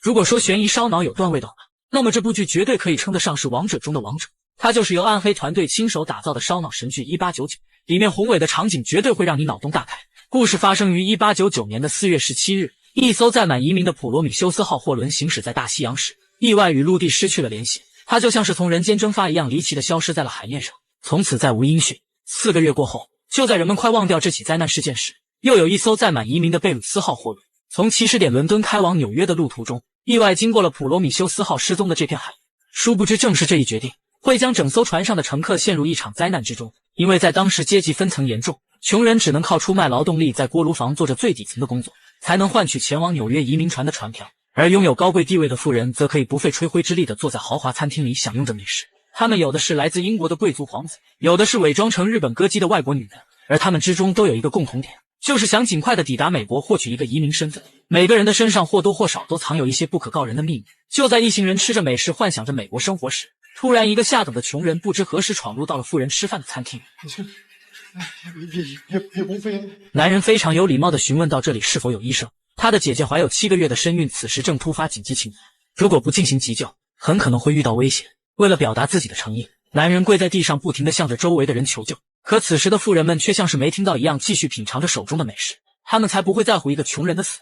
如果说悬疑烧脑有段味道的，那么这部剧绝对可以称得上是王者中的王者。它就是由暗黑团队亲手打造的烧脑神剧1899，里面宏伟的场景绝对会让你脑洞大开。故事发生于1899年的4月17日，一艘载满移民的普罗米修斯号货轮行驶在大西洋时，意外与陆地失去了联系，它就像是从人间蒸发一样离奇的消失在了海面上，从此再无音讯。4个月过后，就在人们快忘掉这起灾难事件时，又有一艘载满移民的贝鲁斯号货轮从起始点伦敦开往纽约的路途中，意外经过了普罗米修斯号失踪的这片海域。殊不知正是这一决定，会将整艘船上的乘客陷入一场灾难之中。因为在当时阶级分层严重，穷人只能靠出卖劳动力在锅炉房做着最底层的工作，才能换取前往纽约移民船的船票，而拥有高贵地位的富人则可以不费吹灰之力地坐在豪华餐厅里享用着美食。他们有的是来自英国的贵族皇子，有的是伪装成日本歌姬的外国女人，而他们之中都有一个共同点，就是想尽快地抵达美国获取一个移民身份。每个人的身上或多或少都藏有一些不可告人的秘密。就在一行人吃着美食幻想着美国生活时，突然一个下等的穷人不知何时闯入到了富人吃饭的餐厅。男人非常有礼貌地询问到这里是否有医生，他的姐姐怀有7个月的身孕，此时正突发紧急情况，如果不进行急救，很可能会遇到危险。为了表达自己的诚意，男人跪在地上不停地向着周围的人求救，可此时的富人们却像是没听到一样，继续品尝着手中的美食，他们才不会在乎一个穷人的死。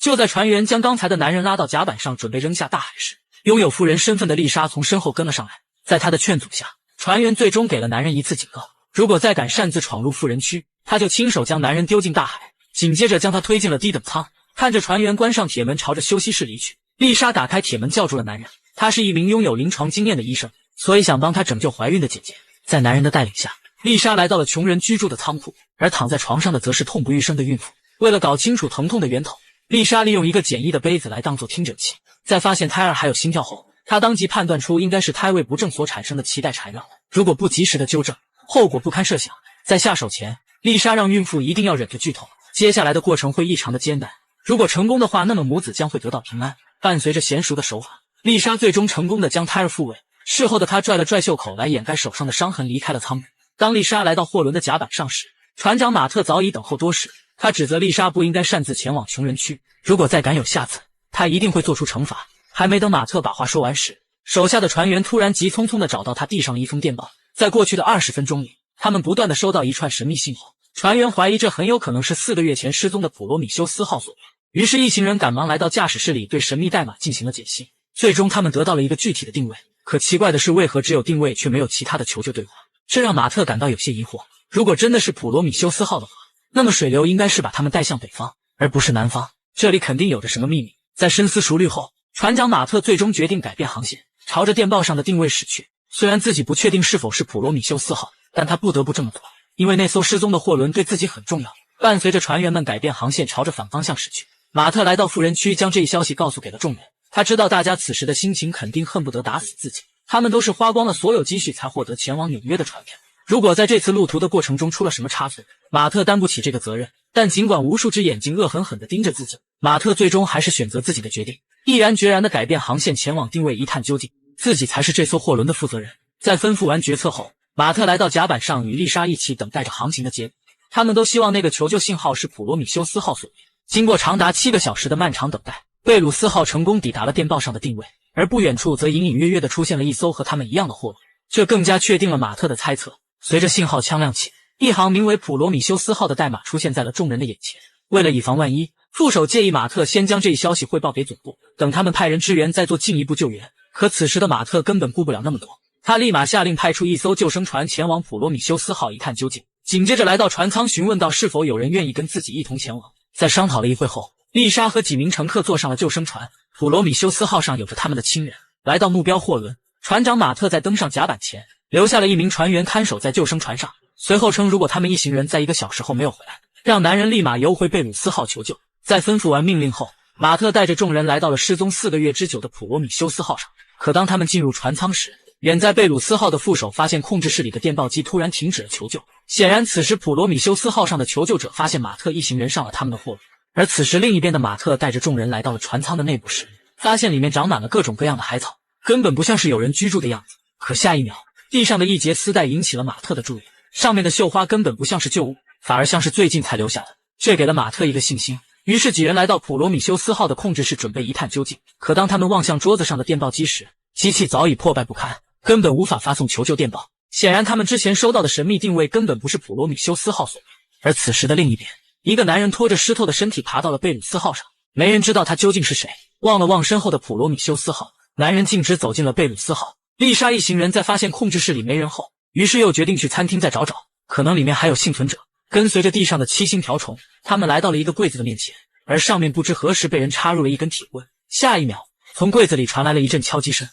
就在船员将刚才的男人拉到甲板上准备扔下大海时，拥有富人身份的丽莎从身后跟了上来。在他的劝阻下，船员最终给了男人一次警告，如果再敢擅自闯入富人区，他就亲手将男人丢进大海，紧接着将他推进了低等舱。看着船员关上铁门朝着休息室离去，丽莎打开铁门叫住了男人。他是一名拥有临床经验的医生，所以想帮他拯救怀孕的姐姐。在男人的带领下，丽莎来到了穷人居住的仓库，而躺在床上的则是痛不欲生的孕妇。为了搞清楚疼痛的源头，丽莎利用一个简易的杯子来当作听诊器，在发现胎儿还有心跳后，她当即判断出应该是胎位不正所产生的脐带缠绕，如果不及时的纠正，后果不堪设想。在下手前，丽莎让孕妇一定要忍着剧痛，接下来的过程会异常的艰难，如果成功的话，那么母子将会得到平安。伴随着娴熟的手法，丽莎最终成功的将胎儿复位。事后的她拽了拽袖口来掩盖手上的伤痕，离开了舱内。当丽莎来到货轮的甲板上时，船长马特早已等候多时，他指责丽莎不应该擅自前往穷人区，如果再敢有下次，他一定会做出惩罚。还没等马特把话说完时，手下的船员突然急匆匆地找到他递上了一封电报。在过去的20分钟里，他们不断地收到一串神秘信号，船员怀疑这很有可能是4个月前失踪的普罗米修斯号所为，于是一行人赶忙来到驾驶室里对神秘代码进行了解析。最终他们得到了一个具体的定位，可奇怪的是，为何只有定位却没有其他的求救对话？这让马特感到有些疑惑。如果真的是普罗米修斯号的话，那么水流应该是把他们带向北方，而不是南方，这里肯定有着什么秘密。在深思熟虑后，船长马特最终决定改变航线，朝着电报上的定位驶去。虽然自己不确定是否是普罗米修斯号，但他不得不这么做，因为那艘失踪的货轮对自己很重要。伴随着船员们改变航线，朝着反方向驶去，马特来到富人区，将这一消息告诉给了众人。他知道大家此时的心情肯定恨不得打死自己，他们都是花光了所有积蓄才获得前往纽约的船票。如果在这次路途的过程中出了什么差错，马特担不起这个责任。但尽管无数只眼睛恶狠狠地盯着自己，马特最终还是选择自己的决定，毅然决然地改变航线前往定位一探究竟，自己才是这艘货轮的负责人。在吩咐完决策后，马特来到甲板上与丽莎一起等待着航行的结果。他们都希望那个求救信号是普罗米修斯号所为。经过长达7个小时的漫长等待，贝鲁斯号成功抵达了电报上的定位，而不远处则隐隐约约地出现了一艘和他们一样的货轮，这更加确定了马特的猜测。随着信号枪亮起，一行名为普罗米修斯号的代码出现在了众人的眼前。为了以防万一，副手建议马特先将这一消息汇报给总部，等他们派人支援再做进一步救援。可此时的马特根本顾不了那么多，他立马下令派出一艘救生船前往普罗米修斯号一探究竟，紧接着来到船舱询问到是否有人愿意跟自己一同前往。在商讨了一会后，丽莎和几名乘客坐上了救生船。普罗米修斯号上有着他们的亲人。来到目标货轮，船长马特在登上甲板前留下了一名船员看守在救生船上，随后称如果他们一行人在1个小时后没有回来，让男人立马游回贝鲁斯号求救。在吩咐完命令后，马特带着众人来到了失踪4个月之久的普罗米修斯号上。可当他们进入船舱时，远在贝鲁斯号的副手发现控制室里的电报机突然停止了求救。显然此时普罗米修斯号上的求救者发现马特一行人上了他们的货轮，而此时另一边的马特带着众人来到了船舱的内部时，发现里面长满了各种各样的海草，根本不像是有人居住的样子。可下一秒，地上的一截丝带引起了马特的注意，上面的绣花根本不像是旧物，反而像是最近才留下的。这给了马特一个信心，于是几人来到普罗米修斯号的控制室，准备一探究竟。可当他们望向桌子上的电报机时，机器早已破败不堪，根本无法发送求救电报。显然他们之前收到的神秘定位根本不是普罗米修斯号所为。而此时的另一边，一个男人拖着湿透的身体爬到了贝鲁斯号上，没人知道他究竟是谁。望了望身后的普罗米修斯号，男人径直走进了贝鲁斯号。丽莎一行人在发现控制室里没人后，于是又决定去餐厅再找找，可能里面还有幸存者。跟随着地上的七星瓢虫，他们来到了一个柜子的面前，而上面不知何时被人插入了一根铁棍。下一秒，从柜子里传来了一阵敲击声。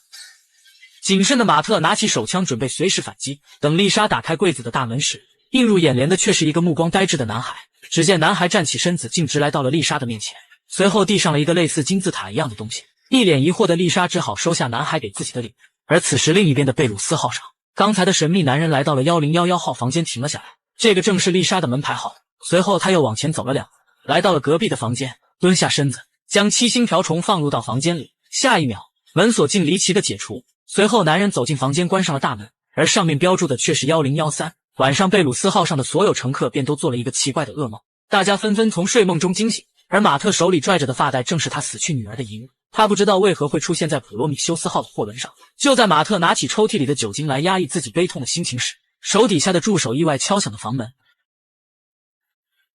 谨慎的马特拿起手枪准备随时反击。等丽莎打开柜子的大门时，映入眼帘的却是一个目光呆滞的男孩。只见男孩站起身子，径直来到了丽莎的面前，随后递上了一个类似金字塔一样的东西。一脸疑惑的丽莎只好收下男孩给自己的礼物。而此时另一边的贝鲁斯号上，刚才的神秘男人来到了1011号房间停了下来，这个正是丽莎的门牌号。随后他又往前走了2步，来到了隔壁的房间，蹲下身子将七星瓢虫放入到房间里。下一秒，门锁竟离奇的解除，随后男人走进房间，关上了大门，而上面标注的却是1013。晚上贝鲁斯号上的所有乘客便都做了一个奇怪的噩梦，大家纷纷从睡梦中惊醒，而马特手里拽着的发带正是他死去女儿的遗物。他不知道为何会出现在普罗米修斯号的货轮上。就在马特拿起抽屉里的酒精来压抑自己悲痛的心情时，手底下的助手意外敲响了房门。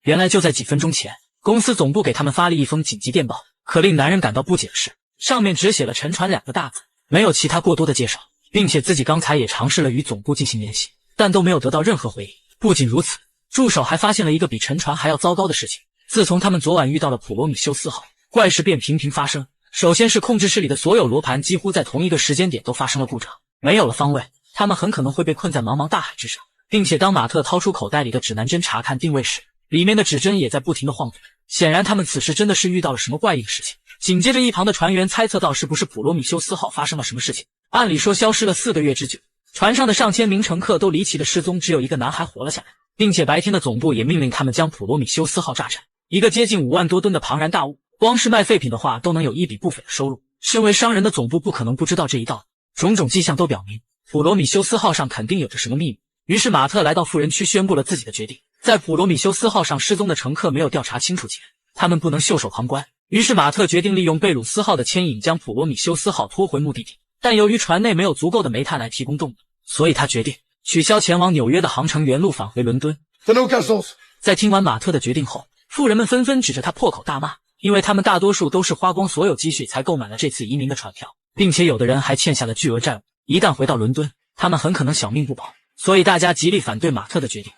原来就在几分钟前，公司总部给他们发了一封紧急电报。可令男人感到不解的是，上面只写了沉船2个大字，没有其他过多的介绍，并且自己刚才也尝试了与总部进行联系，但都没有得到任何回应。不仅如此，助手还发现了一个比沉船还要糟糕的事情。自从他们昨晚遇到了普罗米修斯号，怪事便频频发生。首先是控制室里的所有罗盘几乎在同一个时间点都发生了故障，没有了方位，他们很可能会被困在茫茫大海之上。并且当马特掏出口袋里的指南针查看定位时，里面的指针也在不停地晃动。显然他们此时真的是遇到了什么怪异的事情。紧接着一旁的船员猜测到是不是普罗米修斯号发生了什么事情。按理说消失了4个月之久，船上的上千名乘客都离奇的失踪，只有一个男孩活了下来，并且白天的总部也命令他们将普罗米修斯号炸沉，一个接近5万多吨的庞然大物，光是卖废品的话都能有一笔不菲的收入。身为商人的总部不可能不知道这一道理，种种迹象都表明普罗米修斯号上肯定有着什么秘密。于是马特来到富人区宣布了自己的决定。在普罗米修斯号上失踪的乘客没有调查清楚前，他们不能袖手旁观。于是马特决定利用贝鲁斯号的牵引将普罗米修斯号拖回目的地，但由于船内没有足够的煤炭来提供动力，所以他决定取消前往纽约的航程，原路返回伦敦。在听完马特的决定后，富人们纷纷指着他破口大骂，因为他们大多数都是花光所有积蓄才购买了这次移民的船票，并且有的人还欠下了巨额债务，一旦回到伦敦，他们很可能小命不保。所以大家极力反对马特的决定。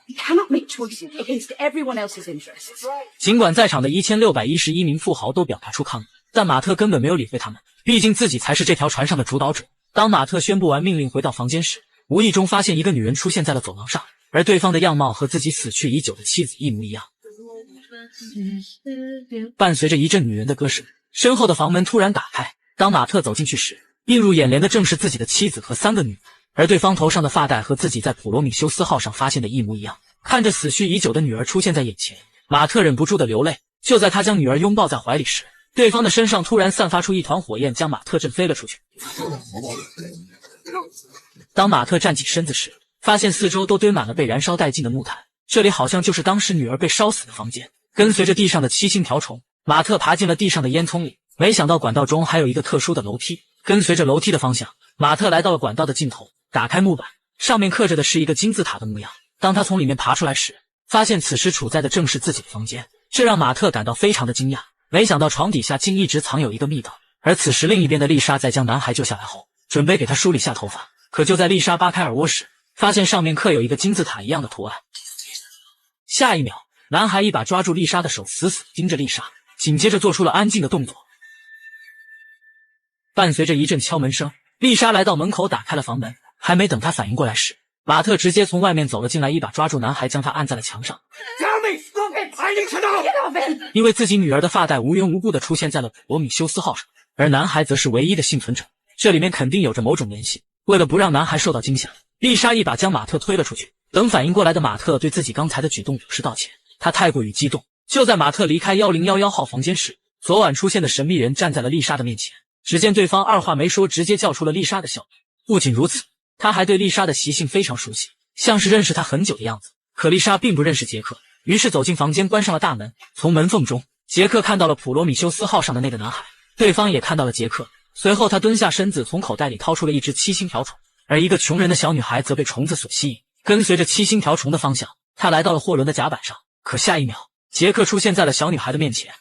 尽管在场的1611名富豪都表达出抗议，但马特根本没有理会他们，毕竟自己才是这条船上的主导者。当马特宣布完命令回到房间时，无意中发现一个女人出现在了走廊上，而对方的样貌和自己死去已久的妻子一模一样。伴随着一阵女人的歌声，身后的房门突然打开。当马特走进去时，映入眼帘的正是自己的妻子和3个女儿，而对方头上的发带和自己在普罗米修斯号上发现的一模一样。看着死去已久的女儿出现在眼前，马特忍不住的流泪。就在他将女儿拥抱在怀里时，对方的身上突然散发出一团火焰，将马特震飞了出去。当马特站起身子时，发现四周都堆满了被燃烧殆尽的木炭，这里好像就是当时女儿被烧死的房间。跟随着地上的七星瓢虫，马特爬进了地上的烟囱里，没想到管道中还有一个特殊的楼梯。跟随着楼梯的方向，马特来到了管道的尽头，打开木板，上面刻着的是一个金字塔的模样。当他从里面爬出来时，发现此时处在的正是自己的房间，这让马特感到非常的惊讶。没想到床底下竟一直藏有一个密道。而此时另一边的丽莎在将男孩救下来后，准备给他梳理下头发，可就在丽莎扒开耳窝时，发现上面刻有一个金字塔一样的图案。下一秒，男孩一把抓住丽莎的手，死死盯着丽莎，紧接着做出了安静的动作。伴随着一阵敲门声，丽莎来到门口打开了房门，还没等她反应过来时，马特直接从外面走了进来，一把抓住男孩，将他按在了墙上。因为自己女儿的发带无缘无故的出现在了普罗米修斯号上，而男孩则是唯一的幸存者，这里面肯定有着某种联系。为了不让男孩受到惊吓，丽莎一把将马特推了出去。等反应过来的马特对自己刚才的举动表示道歉，他太过于激动。就在马特离开1011号房间时，昨晚出现的神秘人站在了丽莎的面前。只见对方二话没说，直接叫出了丽莎的小名。不仅如此，他还对丽莎的习性非常熟悉，像是认识她很久的样子。可丽莎并不认识杰克，于是走进房间，关上了大门。从门缝中，杰克看到了普罗米修斯号上的那个男孩，对方也看到了杰克。随后他蹲下身子，从口袋里掏出了一只七星条虫，而一个穷人的小女孩则被虫子所吸引，跟随着七星条虫的方向，他来到了货轮的甲板上。可下一秒，杰克出现在了小女孩的面前，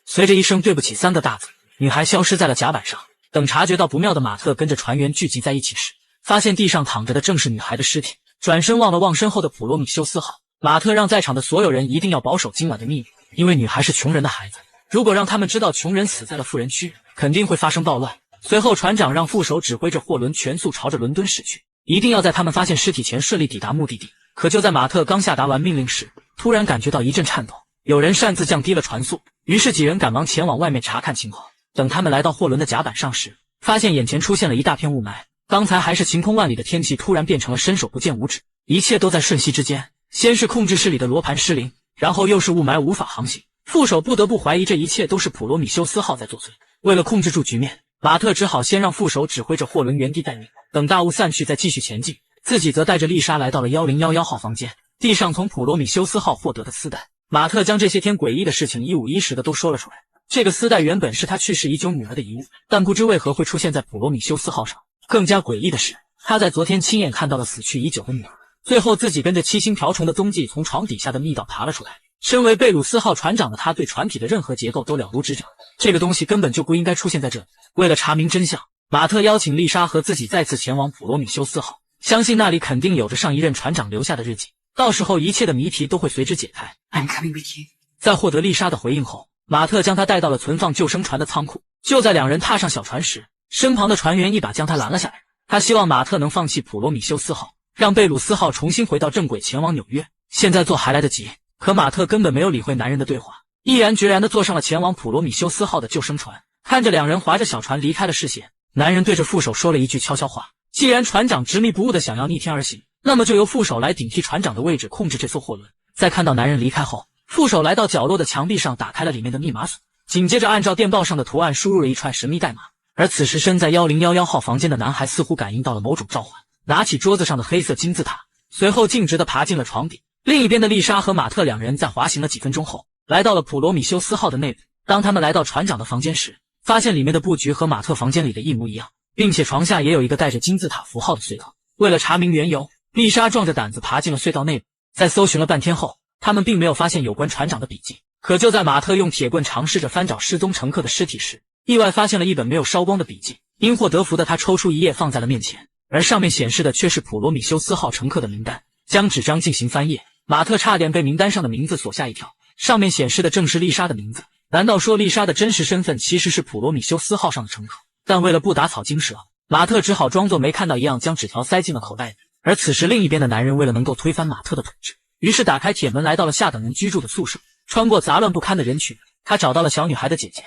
随着一声对不起3个大字，女孩消失在了甲板上。等察觉到不妙的马特跟着船员聚集在一起时，发现地上躺着的正是女孩的尸体。转身望了望身后的普罗米修斯号，马特让在场的所有人一定要保守今晚的秘密，因为女孩是穷人的孩子，如果让他们知道穷人死在了富人区，肯定会发生暴乱。随后船长让副手指挥着货轮全速朝着伦敦驶去，一定要在他们发现尸体前顺利抵达目的地。可就在马特刚下达完命令时，突然感觉到一阵颤抖，有人擅自降低了船速，于是几人赶忙前往外面查看情况。等他们来到货轮的甲板上时，发现眼前出现了一大片雾霾，刚才还是晴空万里的天气突然变成了伸手不见五指，一切都在瞬息之间。先是控制室里的罗盘失灵，然后又是雾霾无法航行，副手不得不怀疑这一切都是普罗米修斯号在作祟。为了控制住局面，马特只好先让副手指挥着货轮原地待命，等大雾散去再继续前进，自己则带着丽莎来到了1011号房间。地上从普罗米修斯号获得的丝带，马特将这些天诡异的事情一五一十的都说了出来。这个丝带原本是他去世已久女儿的遗物，但不知为何会出现在普罗米修斯号上。更加诡异的是，他在昨天亲眼看到了死去已久的女儿，最后自己跟着七星瓢虫的踪迹从床底下的密道爬了出来。身为贝鲁斯号船长的他，对船体的任何结构都了如指掌，这个东西根本就不应该出现在这里。为了查明真相，马特邀请丽莎和自己再次前往普罗米修斯号，相信那里肯定有着上一任船长留下的日记，到时候一切的谜题都会随之解开。I'm coming with you。 在获得丽莎的回应后，马特将她带到了存放救生船的仓库。就在两人踏上小船时，身旁的船员一把将他拦了下来。他希望马特能放弃普罗米修斯号，让贝鲁斯号重新回到正轨，前往纽约。现在做还来得及。可马特根本没有理会男人的对话，毅然决然地坐上了前往普罗米修斯号的救生船。看着两人划着小船离开了视线，男人对着副手说了一句悄悄话：既然船长执迷不悟的想要逆天而行，那么就由副手来顶替船长的位置，控制这艘货轮。在看到男人离开后，副手来到角落的墙壁上，打开了里面的密码锁，紧接着按照电报上的图案输入了一串神秘代码。而此时身在1011号房间的男孩似乎感应到了某种召唤，拿起桌子上的黑色金字塔，随后径直地爬进了床底。另一边的丽莎和马特两人在滑行了几分钟后，来到了普罗米修斯号的内部。当他们来到船长的房间时，发现里面的布局和马特房间里的一模一样，并且床下也有一个带着金字塔符号的隧道。为了查明缘由，丽莎壮着胆子爬进了隧道内部。在搜寻了半天后，他们并没有发现有关船长的笔记。可就在马特用铁棍尝试着翻找失踪乘客的尸体时，意外发现了一本没有烧光的笔记。因祸得福的他抽出一页放在了面前，而上面显示的却是普罗米修斯号乘客的名单。将纸张进行翻页，马特差点被名单上的名字所吓一跳，上面显示的正是丽莎的名字。难道说丽莎的真实身份其实是普罗米修斯号上的乘客？但为了不打草惊蛇，马特只好装作没看到一样，将纸条塞进了口袋里。而此时另一边的男人为了能够推翻马特的统治，于是打开铁门来到了下等人居住的宿舍。穿过杂乱不堪的人群，他找到了小女孩的姐姐。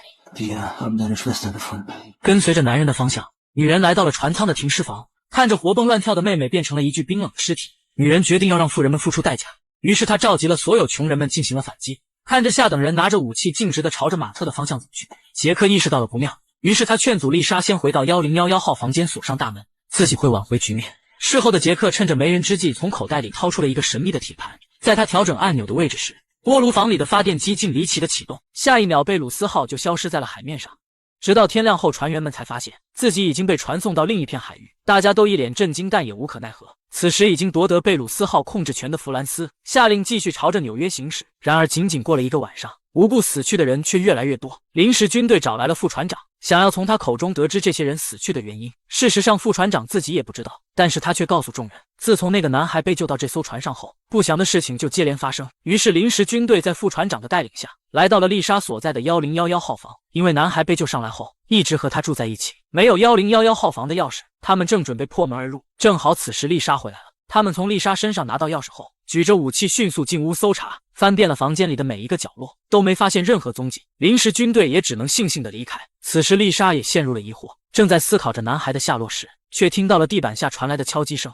跟随着男人的方向，女人来到了船舱的停尸房，看着活蹦乱跳的妹妹变成了一具冰冷的尸体，女人决定要让富人们付出代价。于是她召集了所有穷人们进行了反击。看着下等人拿着武器径直地朝着马特的方向走去，杰克意识到了不妙，于是他劝阻丽莎先回到1011号房间锁上大门，自己会挽回局面。事后的杰克趁着没人之际，从口袋里掏出了一个神秘的铁盘，在他调整按钮的位置时，锅炉房里的发电机竟离奇的启动，下一秒贝鲁斯号就消失在了海面上。直到天亮后，船员们才发现自己已经被传送到另一片海域，大家都一脸震惊，但也无可奈何。此时已经夺得贝鲁斯号控制权的弗兰斯下令继续朝着纽约行驶。然而仅仅过了一个晚上，无故死去的人却越来越多。临时军队找来了副船长，想要从他口中得知这些人死去的原因。事实上副船长自己也不知道，但是他却告诉众人，自从那个男孩被救到这艘船上后，不祥的事情就接连发生。于是临时军队在副船长的带领下来到了丽莎所在的1011号房。因为男孩被救上来后一直和他住在一起，没有1011号房的钥匙，他们正准备破门而入，正好此时丽莎回来了。他们从丽莎身上拿到钥匙后，举着武器迅速进屋搜查，翻遍了房间里的每一个角落，都没发现任何踪迹。临时军队也只能悻悻地离开。此时丽莎也陷入了疑惑，正在思考着男孩的下落时，却听到了地板下传来的敲击声。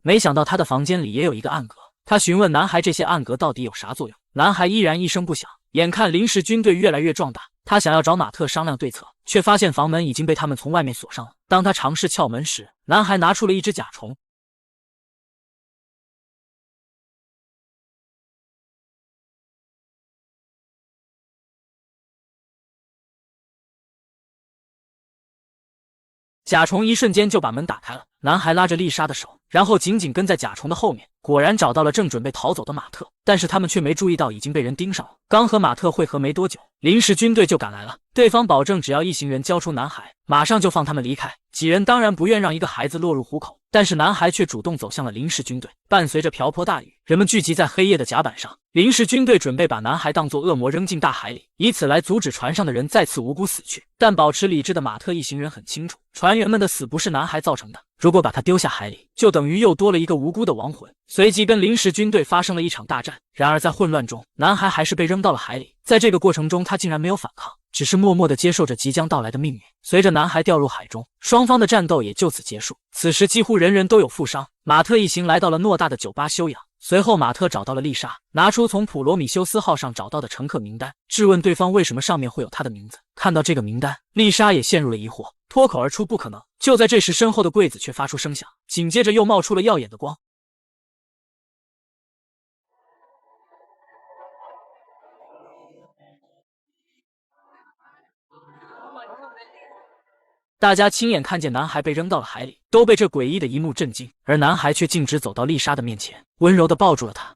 没想到他的房间里也有一个暗格，他询问男孩这些暗格到底有啥作用，男孩依然一声不响，眼看临时军队越来越壮大，他想要找马特商量对策，却发现房门已经被他们从外面锁上了。当他尝试撬门时，男孩拿出了一只甲虫。甲虫一瞬间就把门打开了，男孩拉着丽莎的手，然后紧紧跟在甲虫的后面，果然找到了正准备逃走的马特，但是他们却没注意到已经被人盯上了。刚和马特会合没多久，临时军队就赶来了，对方保证只要一行人交出男孩，马上就放他们离开。几人当然不愿让一个孩子落入虎口，但是男孩却主动走向了临时军队。伴随着瓢泼大雨，人们聚集在黑夜的甲板上，临时军队准备把男孩当作恶魔扔进大海里，以此来阻止船上的人再次无辜死去。但保持理智的马特一行人很清楚，船员们的死不是男孩造成的，如果把他丢下海里，就等于又多了一个无辜的亡魂。随即跟临时军队发生了一场大战，然而在混乱中，男孩还是被扔到了海里。在这个过程中，他竟然没有反抗，只是默默地接受着即将到来的命运。随着男孩掉入海中，双方的战斗也就此结束。此时几乎人人都有负伤，马特一行来到了偌大的酒吧休养。随后马特找到了丽莎，拿出从普罗米修斯号上找到的乘客名单，质问对方为什么上面会有他的名字。看到这个名单，丽莎也陷入了疑惑，脱口而出不可能。就在这时，身后的柜子却发出声响，紧接着又冒出了耀眼的光。大家亲眼看见男孩被扔到了海里，都被这诡异的一幕震惊，而男孩却径直走到丽莎的面前，温柔地抱住了她。